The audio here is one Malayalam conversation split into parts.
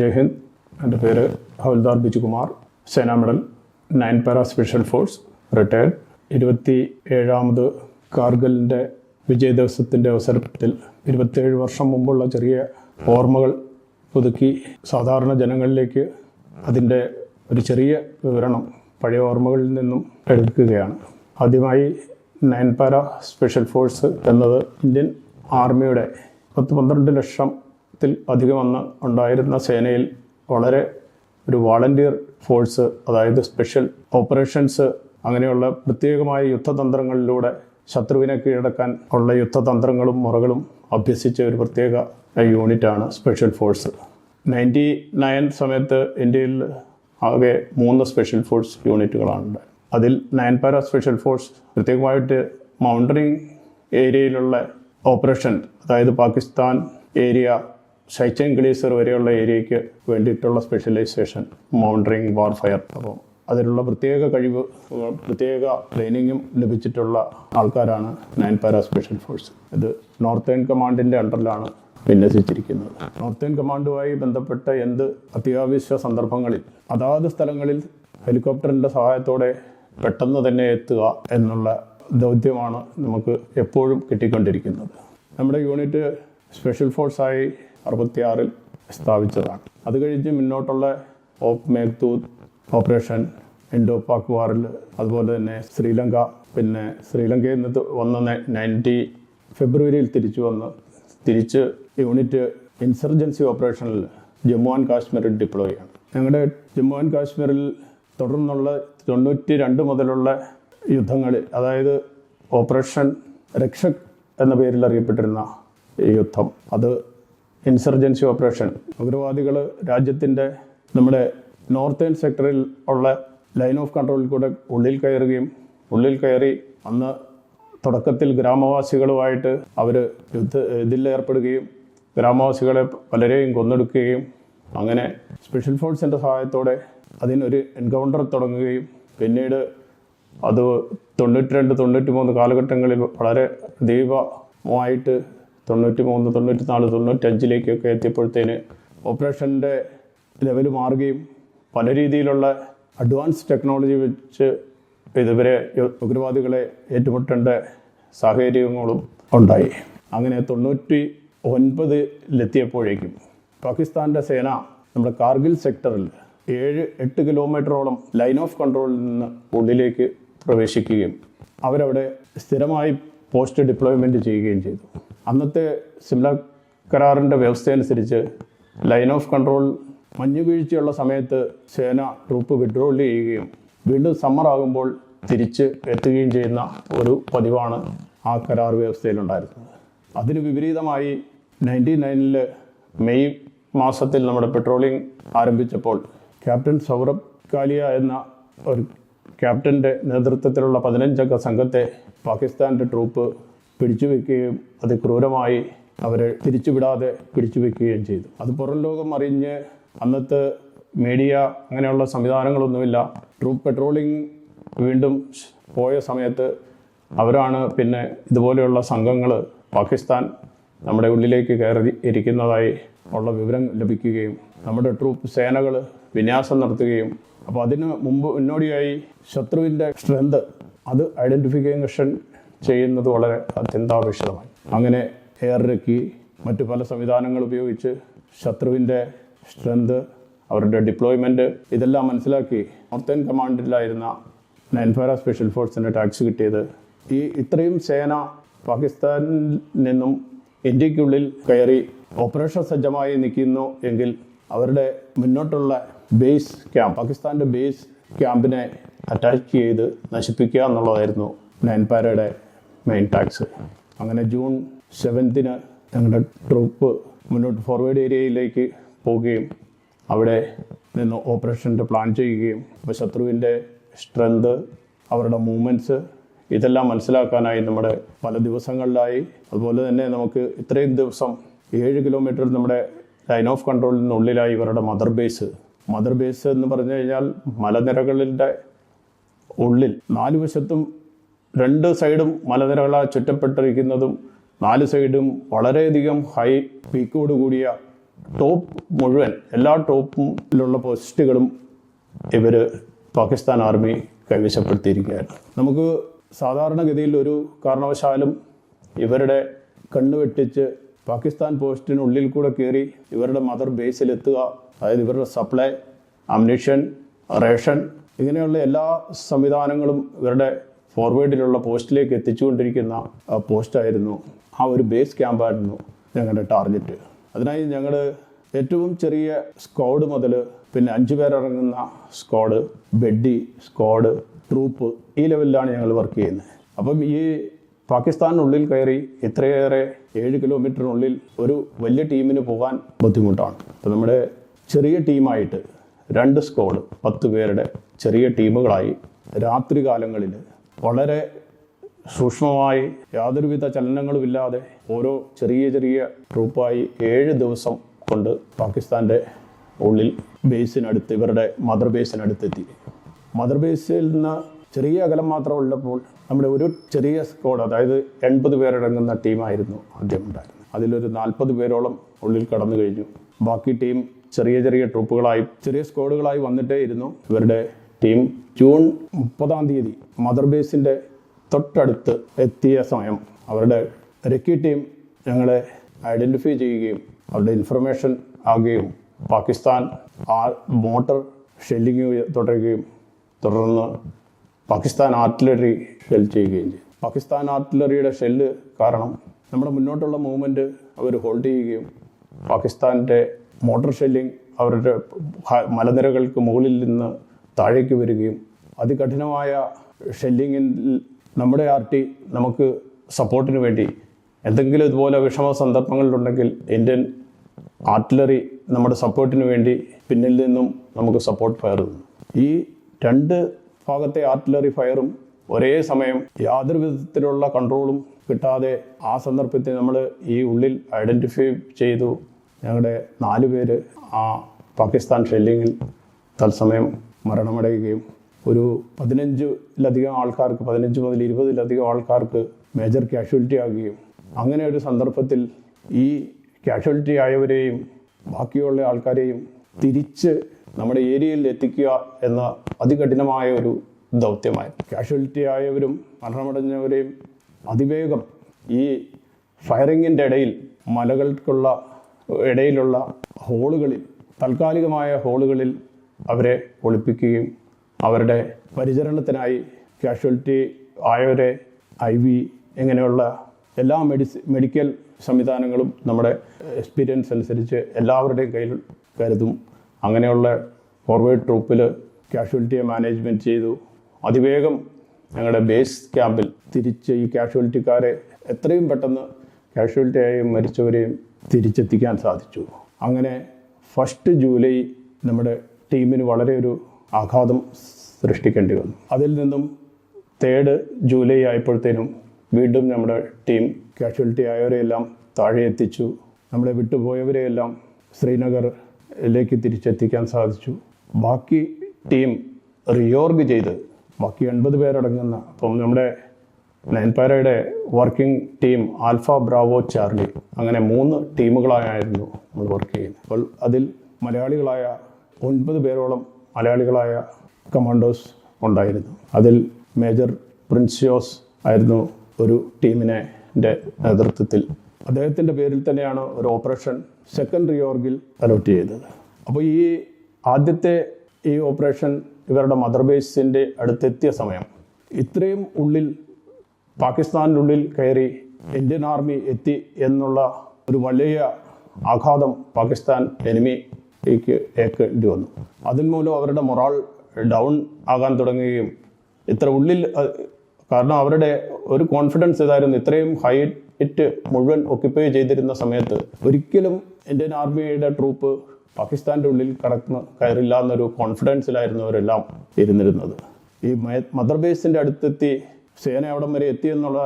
ജയ് ഹിന്ദ്. എൻ്റെ പേര് Havildar Bijukumar, Sena medal 9 para special force, retired. 27ാമത് കാർഗിലിൻ്റെ വിജയ ദിവസത്തിൻ്റെ അവസരത്തിൽ 27 വർഷം മുമ്പുള്ള ചെറിയ ഓർമ്മകൾ പുതുക്കി സാധാരണ ജനങ്ങളിലേക്ക് അതിൻ്റെ ഒരു ചെറിയ വിവരണം പഴയ ഓർമ്മകളിൽ നിന്നും എടുക്കുകയാണ്. ആദ്യമായി 9 പാരാ സ്പെഷ്യൽ ഫോഴ്സ് എന്നത് ഇന്ത്യൻ ആർമിയുടെ 10-12 ലക്ഷത്തിൽ അധികം ഉണ്ടായിരുന്ന സേനയിൽ വളരെ ഒരു വോളണ്ടിയർ ഫോഴ്സ്, അതായത് സ്പെഷ്യൽ ഓപ്പറേഷൻസ് അങ്ങനെയുള്ള പ്രത്യേകമായ യുദ്ധതന്ത്രങ്ങളിലൂടെ ശത്രുവിനെ കീഴടക്കാൻ ഉള്ള യുദ്ധതന്ത്രങ്ങളും മുറകളും അഭ്യസിച്ച ഒരു പ്രത്യേക യൂണിറ്റാണ് സ്പെഷ്യൽ ഫോഴ്സ്. 99 സമയത്ത് ഇന്ത്യയിൽ ആകെ 3 സ്പെഷ്യൽ ഫോഴ്സ് യൂണിറ്റുകളാണ്. അതിൽ 9 പാരാ സ്പെഷ്യൽ ഫോഴ്സ് പ്രത്യേകമായിട്ട് മൗണ്ടറിങ് ഏരിയയിലുള്ള ഓപ്പറേഷൻ, അതായത് പാകിസ്ഥാൻ ഏരിയ ഷൈച്ചൻ ഗ്ലേസർ വരെയുള്ള ഏരിയയ്ക്ക് വേണ്ടിയിട്ടുള്ള സ്പെഷ്യലൈസേഷൻ മൗണ്ടറിങ് വാർഫയർ. അപ്പോൾ അതിലുള്ള പ്രത്യേക കഴിവ്, പ്രത്യേക ട്രെയിനിങ്ങും ലഭിച്ചിട്ടുള്ള ആൾക്കാരാണ് 9 പാരാ സ്പെഷ്യൽ ഫോഴ്സ്. ഇത് നോർത്തേൺ കമാൻഡിൻ്റെ അണ്ടറിലാണ് വിന്യസിച്ചിരിക്കുന്നത്. നോർത്തേൺ കമാൻഡുമായി ബന്ധപ്പെട്ട എന്ത് അത്യാവശ്യ സന്ദർഭങ്ങളിൽ അതാത് സ്ഥലങ്ങളിൽ ഹെലികോപ്റ്ററിൻ്റെ സഹായത്തോടെ പെട്ടെന്ന് തന്നെ എത്തുക എന്നുള്ള ദൗത്യമാണ് നമുക്ക് എപ്പോഴും കിട്ടിക്കൊണ്ടിരിക്കുന്നത്. നമ്മുടെ യൂണിറ്റ് സ്പെഷ്യൽ ഫോഴ്സായി 66-ൽ സ്ഥാപിച്ചതാണ്. അത് കഴിഞ്ഞ് മുന്നോട്ടുള്ള ഓപ്പ് മേഘ്ദൂത് ഓപ്പറേഷൻ, ഇൻഡോ പാക് വാറിൽ, അതുപോലെ തന്നെ ശ്രീലങ്ക, പിന്നെ ശ്രീലങ്കയിൽ നിന്ന് വന്ന 90 ഫെബ്രുവരിയിൽ തിരിച്ച് യൂണിറ്റ് ഇൻസർജൻസി ഓപ്പറേഷനിൽ ജമ്മു ആൻഡ് കാശ്മീരിൽ ഡിപ്ലോയ് ആണ്. ഞങ്ങളുടെ ജമ്മു ആൻഡ് കാശ്മീരിൽ തുടർന്നുള്ള 92 മുതലുള്ള യുദ്ധങ്ങളിൽ, അതായത് ഓപ്പറേഷൻ രക്ഷക് എന്ന പേരിൽ അറിയപ്പെട്ടിരുന്ന ഈ യുദ്ധം, അത് ഇൻസർജൻസി ഓപ്പറേഷൻ, ഉഗ്രവാദികൾ രാജ്യത്തിൻ്റെ നമ്മുടെ നോർത്തേൺ സെക്ടറിൽ ഉള്ള ലൈൻ ഓഫ് കൺട്രോളിൽ കൂടെ ഉള്ളിൽ കയറി അന്ന് തുടക്കത്തിൽ ഗ്രാമവാസികളുമായിട്ട് അവർ ഇതിലേർപ്പെടുകയും ഗ്രാമവാസികളെ പലരെയും കൊന്നൊടുക്കുകയും അങ്ങനെ സ്പെഷ്യൽ ഫോഴ്സിൻ്റെ സഹായത്തോടെ അതിനൊരു എൻകൗണ്ടർ തുടങ്ങുകയും പിന്നീട് അത് 92, 93 കാലഘട്ടങ്ങളിൽ വളരെ ദീർഘമായിട്ട് 93, 94, 95 എത്തിയപ്പോഴത്തേന് ഓപ്പറേഷൻ്റെ ലെവൽ മാറുകയും പല രീതിയിലുള്ള അഡ്വാൻസ് ടെക്നോളജി വെച്ച് ഇതുവരെ ഉഗ്രവാദികളെ ഏറ്റുമുട്ടേണ്ട സാഹചര്യങ്ങളും ഉണ്ടായി. അങ്ങനെ 99-ലെത്തിയപ്പോഴേക്കും പാകിസ്ഥാൻ്റെ സേന നമ്മുടെ കാർഗിൽ സെക്ടറിൽ 7-8 കിലോമീറ്ററോളം ലൈൻ ഓഫ് കൺട്രോളിൽ നിന്ന് ഉള്ളിലേക്ക് പ്രവേശിക്കുകയും അവരവിടെ സ്ഥിരമായി പോസ്റ്റ് ഡിപ്ലോയ്മെൻറ്റ് ചെയ്യുകയും ചെയ്തു. അന്നത്തെ സിംല കരാറിൻ്റെ വ്യവസ്ഥയനുസരിച്ച് ലൈൻ ഓഫ് കൺട്രോൾ മഞ്ഞുവീഴ്ചയുള്ള സമയത്ത് സേന ട്രൂപ്പ് വിഡ്രോൾ ചെയ്യുകയും വീണ്ടും സമ്മർ ആകുമ്പോൾ തിരിച്ച് എത്തുകയും ചെയ്യുന്ന ഒരു പതിവാണ് ആ കരാർ വ്യവസ്ഥയിലുണ്ടായിരുന്നത്. അതിന് വിപരീതമായി 99-ൽ മെയ് മാസത്തിൽ നമ്മുടെ പെട്രോളിംഗ് ആരംഭിച്ചപ്പോൾ ക്യാപ്റ്റൻ സൗരഭ് കാലിയ എന്ന ഒരു ക്യാപ്റ്റൻ്റെ നേതൃത്വത്തിലുള്ള 15-അംഗ സംഘത്തെ പാകിസ്ഥാൻ്റെ ട്രൂപ്പ് പിടിച്ചുവെക്കുകയും അതിക്രൂരമായി അവരെ തിരിച്ചുവിടാതെ പിടിച്ചുവെക്കുകയും ചെയ്തു. അത് പുറം ലോകം അറിഞ്ഞ് അന്നത്തെ മീഡിയ അങ്ങനെയുള്ള സംവിധാനങ്ങളൊന്നുമില്ല. ട്രൂപ്പ് പെട്രോളിംഗ് വീണ്ടും പോയ സമയത്ത് അവരാണ് പിന്നെ ഇതുപോലെയുള്ള സംഘങ്ങൾ പാകിസ്ഥാൻ നമ്മുടെ ഉള്ളിലേക്ക് കയറി ഇരിക്കുന്നതായി ഉള്ള വിവരം ലഭിക്കുകയും നമ്മുടെ ട്രൂപ്പ് സേനകൾ വിന്യാസം നടത്തുകയും, അപ്പോൾ അതിന് മുന്നോടിയായി ശത്രുവിൻ്റെ സ്ട്രെങ്ത് അത് ഐഡൻറ്റിഫിക്കേഷൻ ചെയ്യുന്നത് വളരെ അത്യന്താപേക്ഷിതമായി. അങ്ങനെ എയർ റെക്കി മറ്റു പല സംവിധാനങ്ങൾ ഉപയോഗിച്ച് ശത്രുവിൻ്റെ സ്ട്രെങ്ത്, അവരുടെ ഡിപ്ലോയ്മെൻറ്റ് ഇതെല്ലാം മനസ്സിലാക്കി നോർത്തേൺ കമാൻഡിലായിരുന്ന 9 പാരാ സ്പെഷ്യൽ ഫോഴ്സിൻ്റെ ടാക്സ് കിട്ടിയത് ഇത്രയും സേന പാകിസ്ഥാനിൽ നിന്നും ഇന്ത്യക്കുള്ളിൽ കയറി ഓപ്പറേഷൻ സജ്ജമായി നിൽക്കുന്നു എങ്കിൽ അവരുടെ മുന്നോട്ടുള്ള ബേസ് ക്യാമ്പ്, പാകിസ്ഥാൻ്റെ ബേസ് ക്യാമ്പിനെ അറ്റാക്ക് ചെയ്ത് നശിപ്പിക്കുക എന്നുള്ളതായിരുന്നു 9 പാരയുടെ മെയിൻ ടാക്സ്. അങ്ങനെ ജൂൺ 7 ഞങ്ങളുടെ ട്രൂപ്പ് മുന്നോട്ട് ഫോർവേഡ് ഏരിയയിലേക്ക് പോവുകയും അവിടെ നിന്ന് ഓപ്പറേഷൻ്റെ പ്ലാൻ ചെയ്യുകയും അപ്പോൾ ശത്രുവിൻ്റെ സ്ട്രെങ്ത്, അവരുടെ മൂവ്മെൻറ്റ്സ് ഇതെല്ലാം മനസ്സിലാക്കാനായി നമ്മുടെ പല ദിവസങ്ങളിലായി. അതുപോലെ തന്നെ നമുക്ക് ഇത്രയും ദിവസം 7 കിലോമീറ്റർ നമ്മുടെ ലൈൻ ഓഫ് കൺട്രോളിനുള്ളിലായി ഇവരുടെ മദർ ബേസ് എന്ന് പറഞ്ഞു കഴിഞ്ഞാൽ മലനിരകളുടെ ഉള്ളിൽ 4 വശത്തും 2 സൈഡും മലനിരകളാൽ ചുറ്റപ്പെട്ടിരിക്കുന്നതും 4 സൈഡും വളരെയധികം ഹൈ പീക്കോട് കൂടിയ എല്ലാ ടോപ്പിലുള്ള പോസ്റ്റുകളും ഇവർ പാകിസ്ഥാൻ ആർമി കൈവശപ്പെടുത്തിയിരിക്കുകയാണ്. നമുക്ക് സാധാരണഗതിയിൽ ഒരു കാരണവശാലും ഇവരുടെ കണ്ണ് വെട്ടിച്ച് പാകിസ്ഥാൻ പോസ്റ്റിനുള്ളിൽ കൂടെ കയറി ഇവരുടെ മദർ ബേസിലെത്തുക, അതായത് ഇവരുടെ സപ്ലൈ, അമ്യൂണിഷൻ, റേഷൻ ഇങ്ങനെയുള്ള എല്ലാ സംവിധാനങ്ങളും ഇവരുടെ ഫോർവേഡിലുള്ള പോസ്റ്റിലേക്ക് എത്തിച്ചുകൊണ്ടിരിക്കുന്ന പോസ്റ്റായിരുന്നു, ആ ഒരു ബേസ് ക്യാമ്പായിരുന്നു ഞങ്ങളുടെ ടാർഗറ്റ്. അതിനായി ഞങ്ങൾ ഏറ്റവും ചെറിയ സ്ക്വാഡ് മുതൽ പിന്നെ 5 പേരടങ്ങുന്ന സ്ക്വാഡ്, ബെഡി സ്ക്വാഡ്, ട്രൂപ്പ് ഈ ലെവലിലാണ് ഞങ്ങൾ വർക്ക് ചെയ്യുന്നത്. അപ്പം ഈ പാകിസ്ഥാനുള്ളിൽ കയറി ഇത്രയേറെ 7 കിലോമീറ്ററിനുള്ളിൽ ഒരു വലിയ ടീമിന് പോകാൻ ബുദ്ധിമുട്ടാണ്. അപ്പോൾ നമ്മുടെ ചെറിയ ടീമായിട്ട് 2 സ്ക്വാഡ് 10 പേരുടെ ചെറിയ ടീമുകളായി രാത്രി കാലങ്ങളിൽ വളരെ സൂക്ഷ്മമായി യാതൊരുവിധ ചലനങ്ങളുമില്ലാതെ ഓരോ ചെറിയ ചെറിയ ട്രൂപ്പായി 7 ദിവസം കൊണ്ട് പാകിസ്ഥാൻ്റെ ഉള്ളിൽ ബേസിനടുത്ത്, ഇവരുടെ മദർ ബേസിനടുത്തെത്തി. മദർ ബേസിൽ നിന്ന് ചെറിയ അകലം മാത്രം ഉള്ളപ്പോൾ നമ്മുടെ ഒരു ചെറിയ സ്ക്വാഡ്, അതായത് 80 പേരടങ്ങുന്ന ടീമായിരുന്നു ആദ്യം ഉണ്ടായിരുന്നത്. അതിലൊരു 40 പേരോളം ഉള്ളിൽ കടന്നു കഴിഞ്ഞു. ബാക്കി ടീം ചെറിയ ചെറിയ ട്രൂപ്പുകളായി, ചെറിയ സ്ക്വാഡുകളായി വന്നിട്ടേ ഇരുന്നു. ഇവരുടെ ടീം ജൂൺ 30 മദർ ബേസിൻ്റെ തൊട്ടടുത്ത് എത്തിയ സമയം അവരുടെ റെക്കി ടീം ഞങ്ങളെ ഐഡൻറ്റിഫൈ ചെയ്യുകയും അവരുടെ ഇൻഫർമേഷൻ ആകുകയും പാകിസ്ഥാൻ മോട്ടർ ഷെല്ലിങ് തുടരുകയും തുടർന്ന് പാകിസ്ഥാൻ ആർട്ടിലറി ഷെൽ ചെയ്യുകയും ചെയ്തു. പാകിസ്ഥാൻ ആർട്ടിലറിയുടെ ഷെല്ല് കാരണം നമ്മുടെ മുന്നോട്ടുള്ള മൂവ്മെൻറ്റ് അവർ ഹോൾഡ് ചെയ്യുകയും പാകിസ്ഥാൻ്റെ മോട്ടോർ ഷെല്ലിങ് അവരുടെ മലനിരകൾക്ക് മുകളിൽ നിന്ന് താഴേക്ക് വരികയും അതികഠിനമായ ഷെല്ലിങ്ങിൽ നമ്മുടെ ആർട്ടി നമുക്ക് സപ്പോർട്ടിന് വേണ്ടി എന്തെങ്കിലും ഇതുപോലെ വിഷമ സന്ദർഭങ്ങളിലുണ്ടെങ്കിൽ ഇന്ത്യൻ ആർട്ടിലറി നമ്മുടെ സപ്പോർട്ടിന് വേണ്ടി പിന്നിൽ നിന്നും നമുക്ക് സപ്പോർട്ട് ഫയർ തന്നു. ഈ 2 ഭാഗത്തെ ആർട്ടിലറി ഫയറും ഒരേ സമയം യാതൊരു വിധത്തിലുള്ള കൺട്രോളും കിട്ടാതെ ആ സന്ദർഭത്തിൽ നമ്മൾ ഈ ഉള്ളിൽ ഐഡൻറ്റിഫൈ ചെയ്തു. ഞങ്ങളുടെ 4 പേര് ആ പാകിസ്ഥാൻ ഷെല്ലിങ്ങിൽ തത്സമയം മരണമടയുകയും ഒരു 15-ലധികം ആൾക്കാർക്ക്, 15 മുതൽ 20-ലധികം ആൾക്കാർക്ക് മേജർ കാഷ്വാലിറ്റി ആകുകയും, അങ്ങനെ ഒരു സന്ദർഭത്തിൽ ഈ കാഷ്വാലിറ്റി ആയവരെയും ബാക്കിയുള്ള ആൾക്കാരെയും തിരിച്ച് നമ്മുടെ ഏരിയയിൽ എത്തിക്കുക എന്ന അതികഠിനമായ ഒരു ദൗത്യമായി. കാഷ്വാലിറ്റി ആയവരും മരണമടഞ്ഞവരെയും അതിവേഗം ഈ ഫയറിങ്ങിൻ്റെ ഇടയിൽ മലകൾക്കുള്ള ഇടയിലുള്ള ഹോളുകളിൽ, താൽക്കാലികമായ ഹോളുകളിൽ അവരെ ഒളിപ്പിക്കുകയും അവരുടെ പരിചരണത്തിനായി കാഷ്വാലിറ്റി ആയവരെ IV ഇങ്ങനെയുള്ള എല്ലാ മെഡിക്കൽ സംവിധാനങ്ങളും നമ്മുടെ എക്സ്പീരിയൻസ് അനുസരിച്ച് എല്ലാവരുടെയും കയ്യിൽ കരുതും. അങ്ങനെയുള്ള ഫോർവേഡ് ട്രൂപ്പിൽ കാഷ്വാലിറ്റിയെ മാനേജ്മെൻറ്റ് ചെയ്തു. അതിവേഗം ഞങ്ങളുടെ ബേസ് ക്യാമ്പിൽ തിരിച്ച് ഈ കാഷ്വാലിറ്റിക്കാരെ എത്രയും പെട്ടെന്ന് കാഷ്വാലിറ്റിയായും മരിച്ചവരെയും തിരിച്ചെത്തിക്കാൻ സാധിച്ചു. അങ്ങനെ 1 ജൂലൈ നമ്മുടെ ടീമിന് വളരെ ഒരു ആഘാതം സൃഷ്ടിക്കേണ്ടി വന്നു. അതിൽ നിന്നും 3 ജൂലൈ ആയപ്പോഴത്തേനും വീണ്ടും നമ്മുടെ ടീം കാഷ്വാലിറ്റി ആയവരെയെല്ലാം താഴെ എത്തിച്ചു. നമ്മളെ വിട്ടുപോയവരെയെല്ലാം ശ്രീനഗറിലേക്ക് തിരിച്ചെത്തിക്കാൻ സാധിച്ചു. ബാക്കി ടീം റിയോർഗ് ചെയ്ത് ബാക്കി 80 പേരടങ്ങുന്ന, അപ്പം നമ്മുടെ നയൻപാരയുടെ working team alpha, bravo, charlie അങ്ങനെ 3 ടീമുകളായിരുന്നു നമ്മൾ വർക്ക് ചെയ്യുന്നത്. അപ്പോൾ അതിൽ മലയാളികളായ 9 പേരോളം മലയാളികളായ കമാൻഡോസ് ഉണ്ടായിരുന്നു. അതിൽ മേജർ പ്രിൻസിയോസ് ആയിരുന്നു ഒരു ടീമിനെ നേതൃത്വത്തിൽ. അദ്ദേഹത്തിൻ്റെ പേരിൽ തന്നെയാണ് ഒരു ഓപ്പറേഷൻ സെക്കൻഡ് റിയോർഗിൽ അലോട്ട് ചെയ്തത്. അപ്പോൾ ഈ ആദ്യത്തെ ഈ ഓപ്പറേഷൻ ഇവരുടെ മദർ ബേസിൻ്റെ അടുത്തെത്തിയ സമയം ഇത്രയും ഉള്ളിൽ പാകിസ്ഥാൻ്റെ ഉള്ളിൽ കയറി ഇന്ത്യൻ ആർമി എത്തി എന്നുള്ള ഒരു വലിയ ആഘാതം പാകിസ്ഥാൻ എനിമിക്ക് ഏൽക്കേണ്ടി വന്നു. അതിന്മൂലം അവരുടെ മൊറാൾ ഡൗൺ ആകാൻ തുടങ്ങുകയും ഇത്ര ഉള്ളിൽ, കാരണം അവരുടെ ഒരു കോൺഫിഡൻസ് ഇതായിരുന്നു, ഇത്രയും ഹൈറ്റ് മുഴുവൻ ഒക്യുപ്പൈ ചെയ്തിരുന്ന സമയത്ത് ഒരിക്കലും ഇന്ത്യൻ ആർമിയുടെ ട്രൂപ്പ് പാകിസ്ഥാൻ്റെ ഉള്ളിൽ കയറില്ല എന്നൊരു കോൺഫിഡൻസിലായിരുന്നു അവരെല്ലാം ഇരുന്നിരുന്നത്. ഈ മദർ ബേസിൻ്റെ അടുത്തെത്തി സേന അവിടം വരെ എത്തിയെന്നുള്ള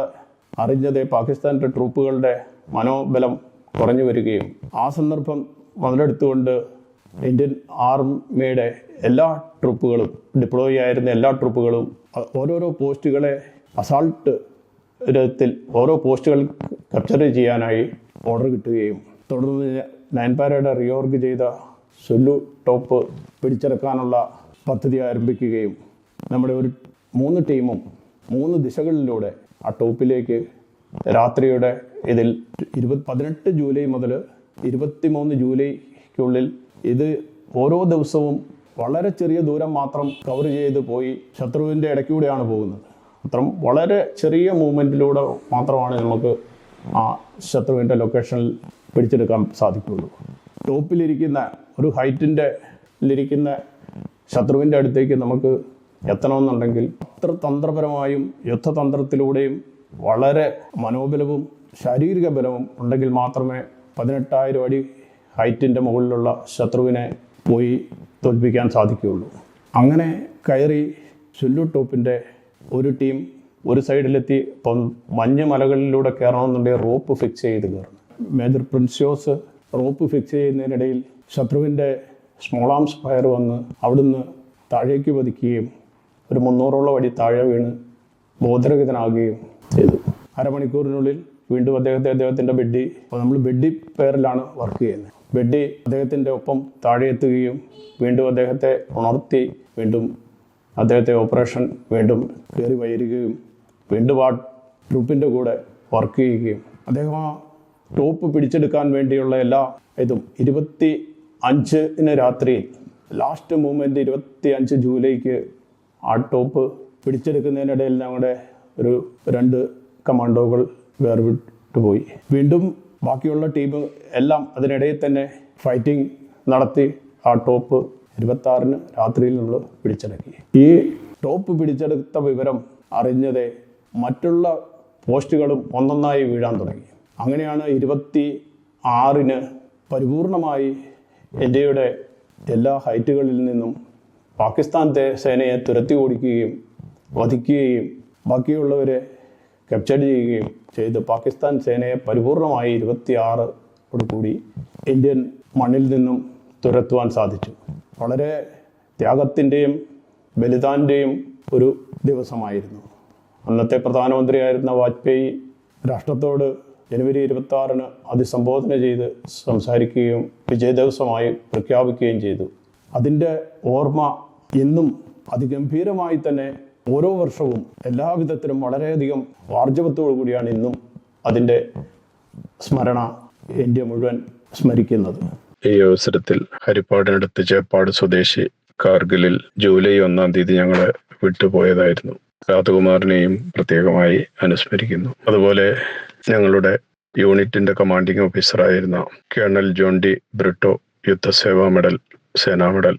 അറിഞ്ഞത് പാകിസ്ഥാൻ്റെ ട്രൂപ്പുകളുടെ മനോബലം കുറഞ്ഞു വരികയും ആ സന്ദർഭം മുതലെടുത്തുകൊണ്ട് ഇന്ത്യൻ ആർമിയുടെ എല്ലാ ട്രൂപ്പുകളും, ഡിപ്ലോയ് ആയിരുന്ന എല്ലാ ട്രൂപ്പുകളും ഓരോരോ പോസ്റ്റുകളെ അസാൾട്ട് വിധത്തിൽ ഓരോ പോസ്റ്റുകൾ ക്യാപ്ചർ ചെയ്യാനായി ഓർഡർ കിട്ടുകയും തുടർന്ന് നയൻപാരയുടെ റിയോർഗ് ചെയ്ത സുല്ലു ടോപ്പ് പിടിച്ചെടുക്കാനുള്ള പദ്ധതി ആരംഭിക്കുകയും നമ്മുടെ ഒരു 3 ടീമും 3 ദിശകളിലൂടെ ആ ടോപ്പിലേക്ക് രാത്രിയുടെ ഇതിൽ 18 ജൂലൈ മുതൽ 23 ജൂലൈക്കുള്ളിൽ ഇത് ഓരോ ദിവസവും വളരെ ചെറിയ ദൂരം മാത്രം കവർ ചെയ്ത് പോയി ശത്രുവിൻ്റെ ഇടയ്ക്കൂടെയാണ് പോകുന്നത്. അത്രയും വളരെ ചെറിയ മൂവ്മെൻറ്റിലൂടെ മാത്രമാണ് നമുക്ക് ആ ശത്രുവിൻ്റെ ലൊക്കേഷനിൽ പിടിച്ചെടുക്കാൻ സാധിക്കുകയുള്ളൂ. ടോപ്പിലിരിക്കുന്ന ഒരു ഹൈറ്റിലിരിക്കുന്ന ശത്രുവിൻ്റെ അടുത്തേക്ക് നമുക്ക് എത്തണമെന്നുണ്ടെങ്കിൽ അത്ര തന്ത്രപരമായും യുദ്ധതന്ത്രത്തിലൂടെയും വളരെ മനോബലവും ശാരീരിക ബലവും ഉണ്ടെങ്കിൽ മാത്രമേ 18,000 അടി ഹൈറ്റിൻ്റെ മുകളിലുള്ള ശത്രുവിനെ പോയി തോൽപ്പിക്കാൻ സാധിക്കുകയുള്ളൂ. അങ്ങനെ കയറി സുല്ലു ടോപ്പിൻ്റെ ഒരു ടീം ഒരു സൈഡിലെത്തി. ഇപ്പം മഞ്ഞ് മലകളിലൂടെ കയറണമെന്നുണ്ടെങ്കിൽ റോപ്പ് ഫിക്സ് ചെയ്ത് കയറണം. മേജർ പ്രിൻസിയോസ് റോപ്പ് ഫിക്സ് ചെയ്യുന്നതിനിടയിൽ ശത്രുവിൻ്റെ സ്മോൾ ആംസ് ഫയർ വന്ന് അവിടുന്ന് താഴേക്ക് പതിക്കുകയും ഒരു 300ഓളം അടി താഴെ വീണ് ബോധരഹിതനാകുകയും ചെയ്തു. അരമണിക്കൂറിനുള്ളിൽ വീണ്ടും അദ്ദേഹത്തിൻ്റെ ബെഡ്ഡി, അപ്പോൾ നമ്മൾ ബെഡ്ഡി പേരിലാണ് വർക്ക് ചെയ്യുന്നത്, ബെഡ്ഡി അദ്ദേഹത്തിൻ്റെ ഒപ്പം താഴെ എത്തുകയും വീണ്ടും അദ്ദേഹത്തെ ഉണർത്തി വീണ്ടും അദ്ദേഹത്തെ ഓപ്പറേഷൻ വീണ്ടും കയറി വരികയും വീണ്ടും ആ ട്രൂപ്പിൻ്റെ കൂടെ വർക്ക് ചെയ്യുകയും അദ്ദേഹം ആ ടോപ്പ് പിടിച്ചെടുക്കാൻ വേണ്ടിയുള്ള എല്ലാ ഇതും 25-ന് രാത്രിയിൽ ലാസ്റ്റ് മൂവ്മെൻറ്റ് 25 ജൂലൈക്ക് ആ ടോപ്പ് പിടിച്ചെടുക്കുന്നതിനിടയിൽ ഞങ്ങളുടെ ഒരു 2 കമാൻഡോകൾ വേർവിട്ട് പോയി. വീണ്ടും ബാക്കിയുള്ള ടീം എല്ലാം അതിനിടയിൽ തന്നെ ഫൈറ്റിംഗ് നടത്തി ആ ടോപ്പ് 26-ന് രാത്രിയിൽ നമ്മൾ പിടിച്ചടക്കി. ഈ ടോപ്പ് പിടിച്ചെടുത്ത വിവരം അറിഞ്ഞതേ മറ്റുള്ള പോസ്റ്റുകളും ഒന്നൊന്നായി വീഴാൻ തുടങ്ങി. അങ്ങനെയാണ് 26-ന് പരിപൂർണമായി ഇന്ത്യയുടെ എല്ലാ ഹൈറ്റുകളിൽ നിന്നും പാകിസ്ഥാൻ സേനയെ തുരത്തി ഓടിക്കുകയും വധിക്കുകയും ബാക്കിയുള്ളവരെ ക്യാപ്ചർ ചെയ്യുകയും ചെയ്ത് പാകിസ്ഥാൻ സേനയെ പരിപൂർണമായി 26-ഓടുകൂടി ഇന്ത്യൻ മണ്ണിൽ നിന്നും തുരത്തുവാൻ സാധിച്ചു. വളരെ ത്യാഗത്തിൻ്റെയും ബലിദാൻ്റെയും ഒരു ദിവസമായിരുന്നു. അന്നത്തെ പ്രധാനമന്ത്രിയായിരുന്ന വാജ്പേയി രാഷ്ട്രത്തോട് ജനുവരി 26-ന് അഭിസംബോധന ചെയ്ത് സംസാരിക്കുകയും വിജയദിവസമായി പ്രഖ്യാപിക്കുകയും ചെയ്തു. അതിൻ്റെ ഓർമ്മ ഇന്നും അതിഗംഭീരമായി തന്നെ ഓരോ വർഷവും എല്ലാവിധത്തിലും വളരെയധികം ആർജവത്തോടു കൂടിയാണ് ഇന്നും അതിൻ്റെ സ്മരണ ഇന്ത്യ മുഴുവൻ സ്മരിക്കുന്നത്. ഈ അവസരത്തിൽ ഹരിപ്പാടിനടുത്ത് ചേപ്പാട് സ്വദേശി കാർഗിലിൽ ജൂലൈ 1-ാം തീയതി ഞങ്ങളെ വിട്ടുപോയതായിരുന്നു. രാധകുമാറിനെയും പ്രത്യേകമായി അനുസ്മരിക്കുന്നു. അതുപോലെ ഞങ്ങളുടെ യൂണിറ്റിന്റെ കമാൻഡിംഗ് ഓഫീസറായിരുന്ന colonel John D Britto Yuddh Seva medal Sena medal,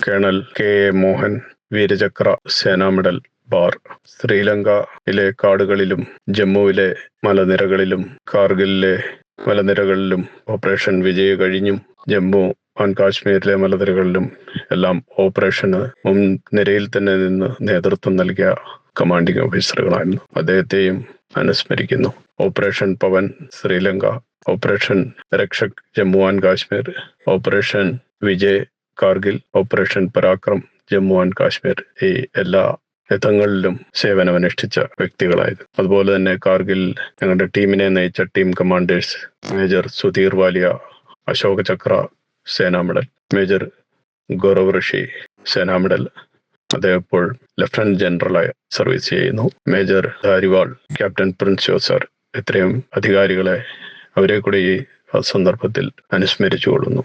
colonel K A Mohan Vir Chakra Sena medal bar, ശ്രീലങ്കയിലെ കാടുകളിലും ജമ്മുവിലെ മലനിരകളിലും കാർഗിലിലെ മലനിരകളിലും ഓപ്പറേഷൻ വിജയ് കഴിഞ്ഞും ജമ്മു ആൻഡ് കാശ്മീരിലെ മലനിരകളിലും എല്ലാം ഓപ്പറേഷന് മുൻനിരയിൽ തന്നെ നിന്ന് നേതൃത്വം നൽകിയ കമാൻഡിംഗ് ഓഫീസറുകളായിരുന്നു. അദ്ദേഹത്തെയും അനുസ്മരിക്കുന്നു. Operation Pawan Sri Lanka, operation Rakshak Jammu and Kashmir, operation Vijay Kargil, operation Parakram Jammu and Kashmir, ഈ എല്ലാ യുദ്ധങ്ങളിലും സേവനമനുഷ്ഠിച്ച വ്യക്തികളായിരുന്നു. അതുപോലെ തന്നെ കാർഗിൽ ഞങ്ങളുടെ ടീമിനെ നയിച്ച team commanders major Sudheer Walia Ashoka ചക്ര സേനാ മെഡൽ, മേജർ ഗൗരവ് ഋഷി സേനാ മെഡൽ, അദ്ദേഹം ഇപ്പോൾ ലഫ്റ്റനന്റ് ജനറലായി സർവീസ് ചെയ്യുന്നു. മേജർ ധാരിവാൾ, ക്യാപ്റ്റൻ പ്രിൻസ് ജോസർ, ഇത്രയും അധികാരികളെ അവരെ കൂടി ഈ സന്ദർഭത്തിൽ അനുസ്മരിച്ചുകൊള്ളുന്നു.